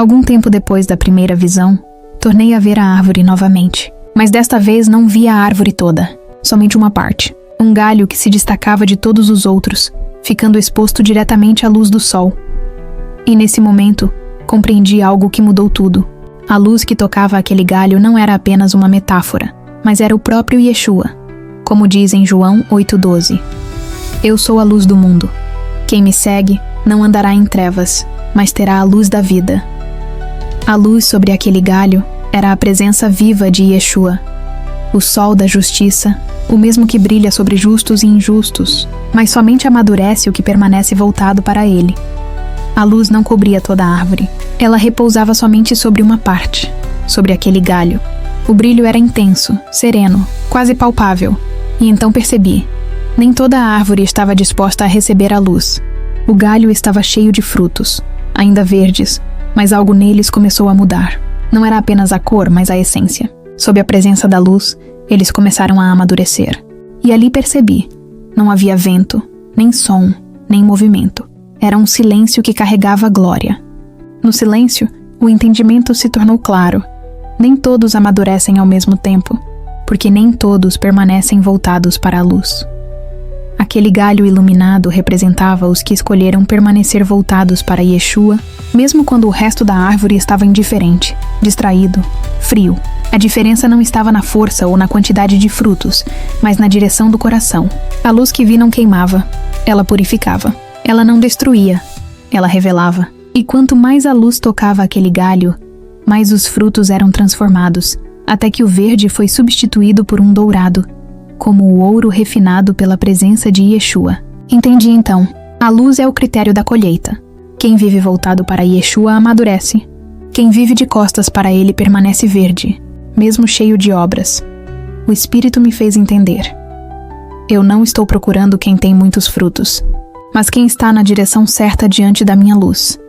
Algum tempo depois da primeira visão, tornei a ver a árvore novamente. Mas desta vez não vi a árvore toda, somente uma parte. Um galho que se destacava de todos os outros, ficando exposto diretamente à luz do sol. E nesse momento, compreendi algo que mudou tudo. A luz que tocava aquele galho não era apenas uma metáfora, mas era o próprio Yeshua, como diz em João 8,12. Eu sou a luz do mundo. Quem me segue não andará em trevas, mas terá a luz da vida. A luz sobre aquele galho era a presença viva de Yeshua, o sol da justiça, o mesmo que brilha sobre justos e injustos, mas somente amadurece o que permanece voltado para ele. A luz não cobria toda a árvore. Ela repousava somente sobre uma parte, sobre aquele galho. O brilho era intenso, sereno, quase palpável. E então percebi. Nem toda a árvore estava disposta a receber a luz. O galho estava cheio de frutos, ainda verdes, mas algo neles começou a mudar. Não era apenas a cor, mas a essência. Sob a presença da luz, eles começaram a amadurecer. E ali percebi. Não havia vento, nem som, nem movimento. Era um silêncio que carregava glória. No silêncio, o entendimento se tornou claro. Nem todos amadurecem ao mesmo tempo, porque nem todos permanecem voltados para a luz. Aquele galho iluminado representava os que escolheram permanecer voltados para Yeshua, mesmo quando o resto da árvore estava indiferente, distraído, frio. A diferença não estava na força ou na quantidade de frutos, mas na direção do coração. A luz que vi não queimava, ela purificava. Ela não destruía, ela revelava. E quanto mais a luz tocava aquele galho, mais os frutos eram transformados, até que o verde foi substituído por um dourado, como o ouro refinado pela presença de Yeshua. Entendi então, a luz é o critério da colheita. Quem vive voltado para Yeshua amadurece. Quem vive de costas para ele permanece verde, mesmo cheio de obras. O Espírito me fez entender. Eu não estou procurando quem tem muitos frutos, mas quem está na direção certa diante da minha luz.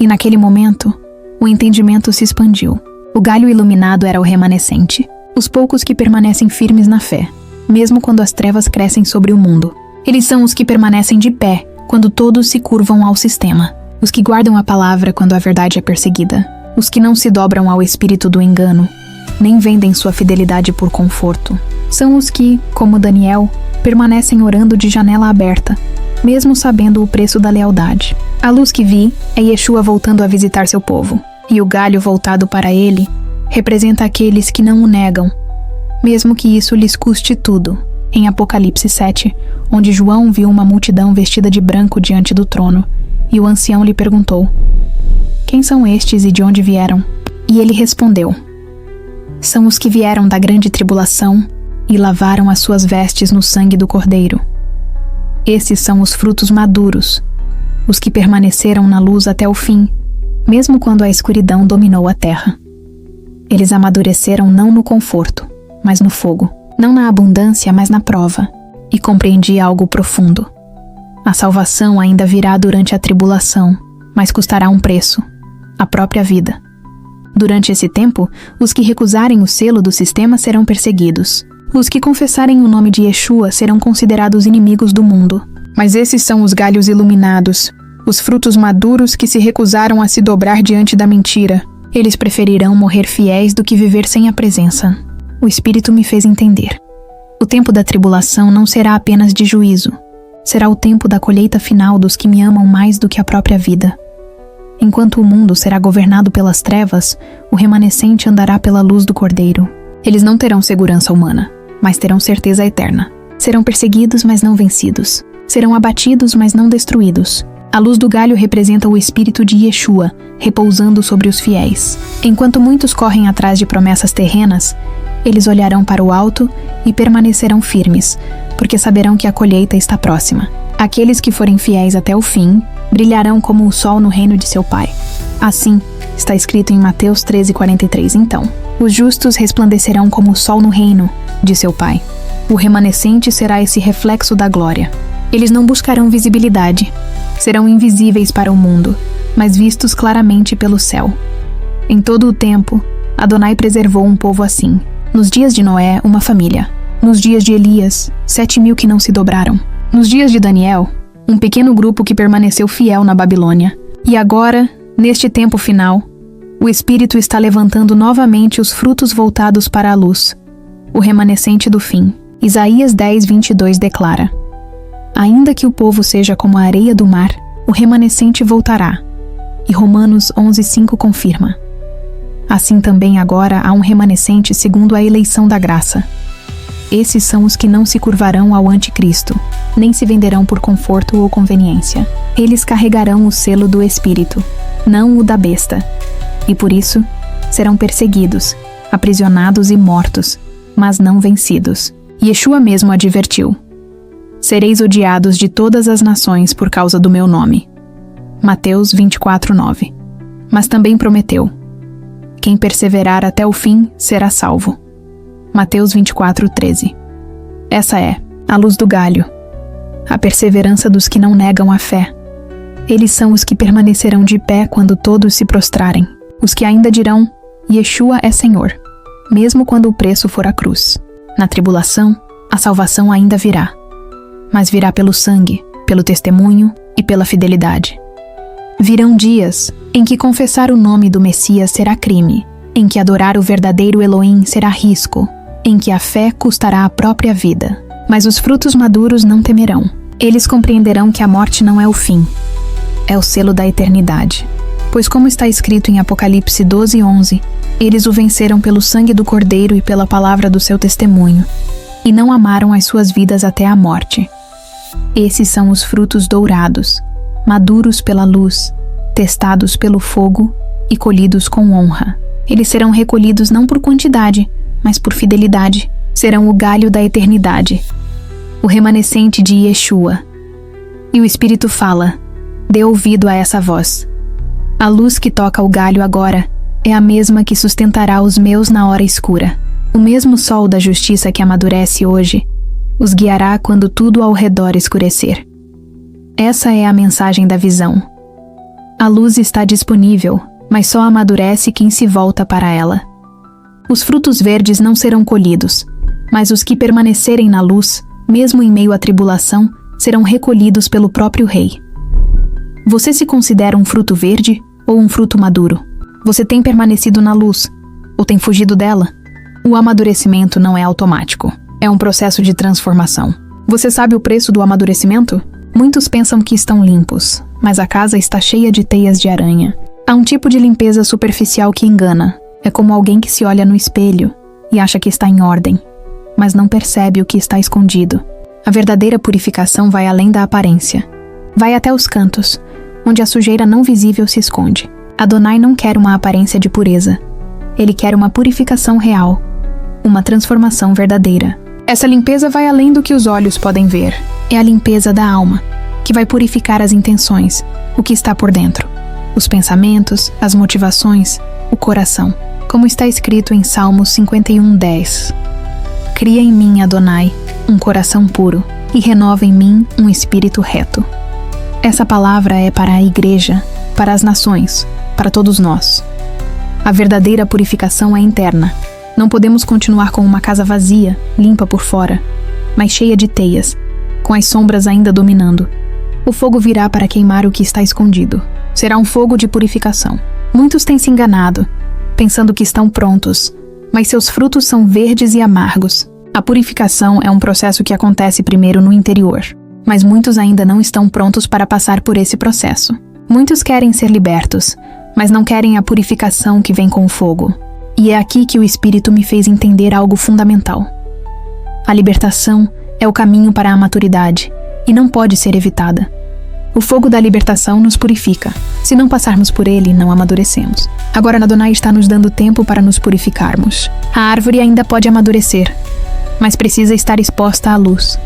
E naquele momento, o entendimento se expandiu. O galho iluminado era o remanescente, os poucos que permanecem firmes na fé, mesmo quando as trevas crescem sobre o mundo. Eles são os que permanecem de pé, quando todos se curvam ao sistema. Os que guardam a palavra quando a verdade é perseguida. Os que não se dobram ao espírito do engano, nem vendem sua fidelidade por conforto. São os que, como Daniel, permanecem orando de janela aberta, mesmo sabendo o preço da lealdade. A luz que vi é Yeshua voltando a visitar seu povo, e o galho voltado para ele representa aqueles que não o negam, mesmo que isso lhes custe tudo. Em Apocalipse 7, onde João viu uma multidão vestida de branco diante do trono, e o ancião lhe perguntou: quem são estes e de onde vieram? E ele respondeu: são os que vieram da grande tribulação e lavaram as suas vestes no sangue do Cordeiro. Esses são os frutos maduros, os que permaneceram na luz até o fim, mesmo quando a escuridão dominou a terra. Eles amadureceram não no conforto, mas no fogo, não na abundância, mas na prova, e compreendi algo profundo. A salvação ainda virá durante a tribulação, mas custará um preço, a própria vida. Durante esse tempo, os que recusarem o selo do sistema serão perseguidos. Os que confessarem o nome de Yeshua serão considerados inimigos do mundo. Mas esses são os galhos iluminados, os frutos maduros que se recusaram a se dobrar diante da mentira. Eles preferirão morrer fiéis do que viver sem a presença. O Espírito me fez entender. O tempo da tribulação não será apenas de juízo. Será o tempo da colheita final dos que me amam mais do que a própria vida. Enquanto o mundo será governado pelas trevas, o remanescente andará pela luz do Cordeiro. Eles não terão segurança humana, mas terão certeza eterna. Serão perseguidos, mas não vencidos. Serão abatidos, mas não destruídos. A luz do galho representa o espírito de Yeshua, repousando sobre os fiéis. Enquanto muitos correm atrás de promessas terrenas, eles olharão para o alto e permanecerão firmes, porque saberão que a colheita está próxima. Aqueles que forem fiéis até o fim, brilharão como o sol no reino de seu Pai. Assim, está escrito em Mateus 13:43. Então, os justos resplandecerão como o sol no reino de seu Pai. O remanescente será esse reflexo da glória. Eles não buscarão visibilidade. Serão invisíveis para o mundo, mas vistos claramente pelo céu. Em todo o tempo, Adonai preservou um povo assim. Nos dias de Noé, uma família. Nos dias de Elias, 7.000 que não se dobraram. Nos dias de Daniel, um pequeno grupo que permaneceu fiel na Babilônia. E agora, neste tempo final, O Espírito está levantando novamente os frutos voltados para a luz, o remanescente do fim. Isaías 10:22 declara: ainda que o povo seja como a areia do mar, o remanescente voltará. E Romanos 11:5 confirma: assim também agora há um remanescente segundo a eleição da graça. Esses são os que não se curvarão ao anticristo, nem se venderão por conforto ou conveniência. Eles carregarão o selo do Espírito, não o da besta, e por isso serão perseguidos, aprisionados e mortos, mas não vencidos. Yeshua mesmo advertiu: sereis odiados de todas as nações por causa do meu nome. Mateus 24:9. Mas também prometeu: quem perseverar até o fim será salvo. Mateus 24:13. Essa é a luz do galho, a perseverança dos que não negam a fé. Eles são os que permanecerão de pé quando todos se prostrarem, os que ainda dirão: Yeshua é Senhor, mesmo quando o preço for a cruz. Na tribulação, a salvação ainda virá, mas virá pelo sangue, pelo testemunho e pela fidelidade. Virão dias em que confessar o nome do Messias será crime, em que adorar o verdadeiro Elohim será risco, em que a fé custará a própria vida. Mas os frutos maduros não temerão. Eles compreenderão que a morte não é o fim, é o selo da eternidade. Pois como está escrito em Apocalipse 12:11, eles o venceram pelo sangue do Cordeiro e pela palavra do seu testemunho, e não amaram as suas vidas até a morte. Esses são os frutos dourados, maduros pela luz, testados pelo fogo e colhidos com honra. Eles serão recolhidos não por quantidade, mas por fidelidade. Serão o galho da eternidade, o remanescente de Yeshua. E o Espírito fala: dê ouvido a essa voz. A luz que toca o galho agora é a mesma que sustentará os meus na hora escura. O mesmo sol da justiça que amadurece hoje os guiará quando tudo ao redor escurecer. Essa é a mensagem da visão. A luz está disponível, mas só amadurece quem se volta para ela. Os frutos verdes não serão colhidos, mas os que permanecerem na luz, mesmo em meio à tribulação, serão recolhidos pelo próprio Rei. Você se considera um fruto verde ou um fruto maduro? Você tem permanecido na luz ou tem fugido dela? O amadurecimento não é automático. É um processo de transformação. Você sabe o preço do amadurecimento? Muitos pensam que estão limpos, mas a casa está cheia de teias de aranha. Há um tipo de limpeza superficial que engana. É como alguém que se olha no espelho e acha que está em ordem, mas não percebe o que está escondido. A verdadeira purificação vai além da aparência. Vai até os cantos, onde a sujeira não visível se esconde. Adonai não quer uma aparência de pureza. Ele quer uma purificação real, uma transformação verdadeira. Essa limpeza vai além do que os olhos podem ver. É a limpeza da alma, que vai purificar as intenções, o que está por dentro. Os pensamentos, as motivações, o coração. Como está escrito em Salmos 51:10. Cria em mim, Adonai, um coração puro, e renova em mim um espírito reto. Essa palavra é para a igreja, para as nações, para todos nós. A verdadeira purificação é interna. Não podemos continuar com uma casa vazia, limpa por fora, mas cheia de teias, com as sombras ainda dominando. O fogo virá para queimar o que está escondido. Será um fogo de purificação. Muitos têm se enganado, pensando que estão prontos, mas seus frutos são verdes e amargos. A purificação é um processo que acontece primeiro no interior, mas muitos ainda não estão prontos para passar por esse processo. Muitos querem ser libertos, mas não querem a purificação que vem com o fogo. E é aqui que o Espírito me fez entender algo fundamental. A libertação é o caminho para a maturidade e não pode ser evitada. O fogo da libertação nos purifica. Se não passarmos por ele, não amadurecemos. Agora Adonai está nos dando tempo para nos purificarmos. A árvore ainda pode amadurecer, mas precisa estar exposta à luz.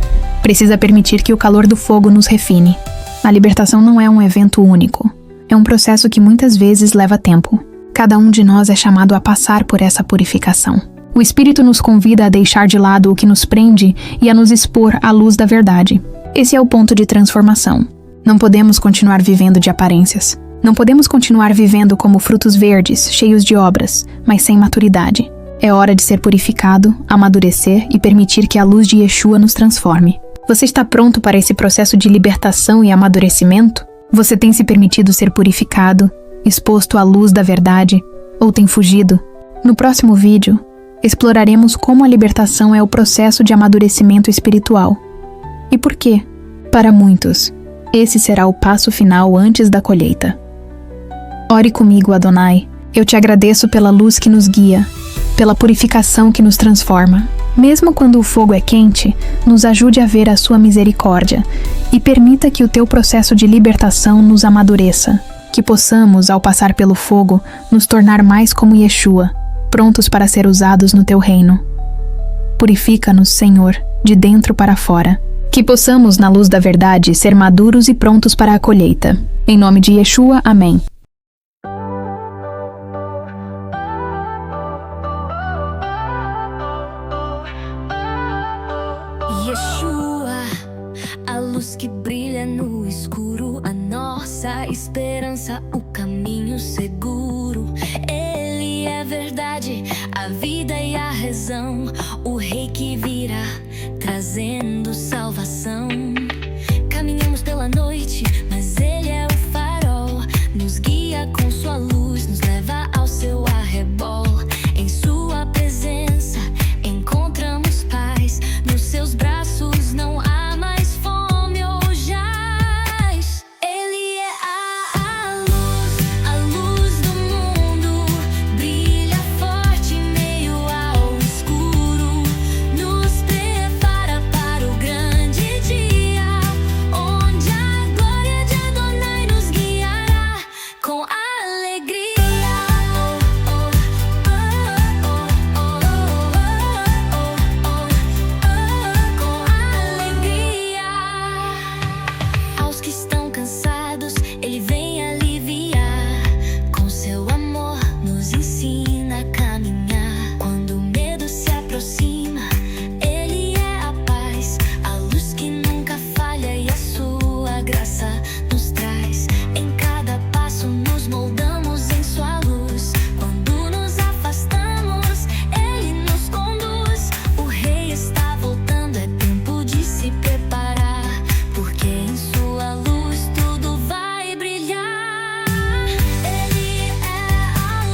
Precisa permitir que o calor do fogo nos refine. A libertação não é um evento único. É um processo que muitas vezes leva tempo. Cada um de nós é chamado a passar por essa purificação. O Espírito nos convida a deixar de lado o que nos prende e a nos expor à luz da verdade. Esse é o ponto de transformação. Não podemos continuar vivendo de aparências. Não podemos continuar vivendo como frutos verdes, cheios de obras, mas sem maturidade. É hora de ser purificado, amadurecer e permitir que a luz de Yeshua nos transforme. Você está pronto para esse processo de libertação e amadurecimento? Você tem se permitido ser purificado, exposto à luz da verdade, ou tem fugido? No próximo vídeo, exploraremos como a libertação é o processo de amadurecimento espiritual. E por quê? Para muitos, esse será o passo final antes da colheita. Ore comigo, Adonai. Eu te agradeço pela luz que nos guia, pela purificação que nos transforma. Mesmo quando o fogo é quente, nos ajude a ver a sua misericórdia e permita que o teu processo de libertação nos amadureça. Que possamos, ao passar pelo fogo, nos tornar mais como Yeshua, prontos para ser usados no teu reino. Purifica-nos, Senhor, de dentro para fora. Que possamos, na luz da verdade, ser maduros e prontos para a colheita. Em nome de Yeshua, amém. Yeshua, a luz que brilha no escuro, a nossa esperança, o caminho seguro. Ele é verdade, a vida e a razão, o rei que virá, trazendo salvação. Caminhamos pela noite, mas ele é o farol, nos guia com sua luz, nos leva ao seu arrebol. Em sua presença encontramos paz, nos seus braços não há mais fome ou jaz. Ele é a luz do mundo, brilha forte em meio ao escuro, nos prepara para o grande dia, onde a glória de Adonai nos guiará com alegria. Aos que estão cansados, ele vem aliviar. Com seu amor, nos ensina a caminhar. Quando o medo se aproxima, ele é a paz, a luz que nunca falha e a sua graça nos traz. Em cada passo nos moldamos em sua luz. Quando nos afastamos, ele nos conduz. O rei está voltando, é tempo de se preparar, porque em sua luz tudo vai brilhar. Ele é a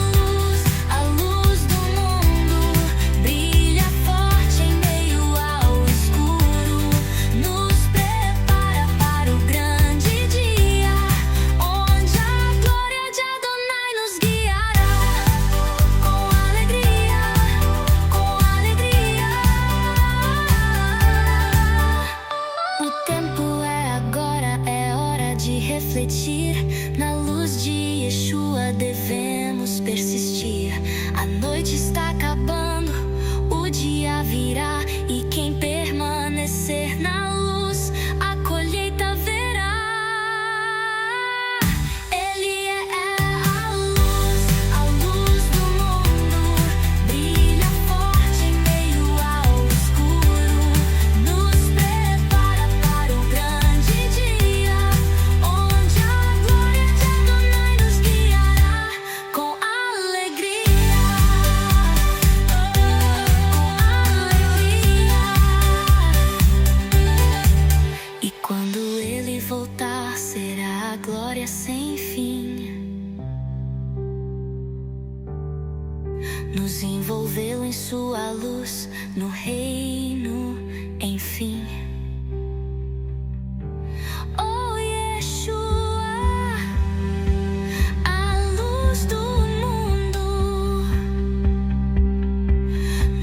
luz do mundo, brilha forte em meio ao escuro, nos prepara para o grande dia, onde a glória de Adonai nos guiará com alegria, com alegria. O tempo é agora, é hora de refletir. Na luz de Yeshua devemos persistir. A noite está acabando, o dia virá, e quem permanecer na luz, a colheita verá. Ele é a luz do mundo, brilha forte em meio ao escuro, nos prepara para o grande dia, onde a glória de Adonai nos guiará com alegria, E quando ele voltar, será a glória sem fim, nos envolveu em sua luz, no reino, enfim. Oh Yeshua, a luz do mundo,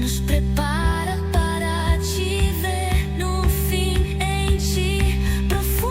nos prepara para te ver no fim, em ti profundos.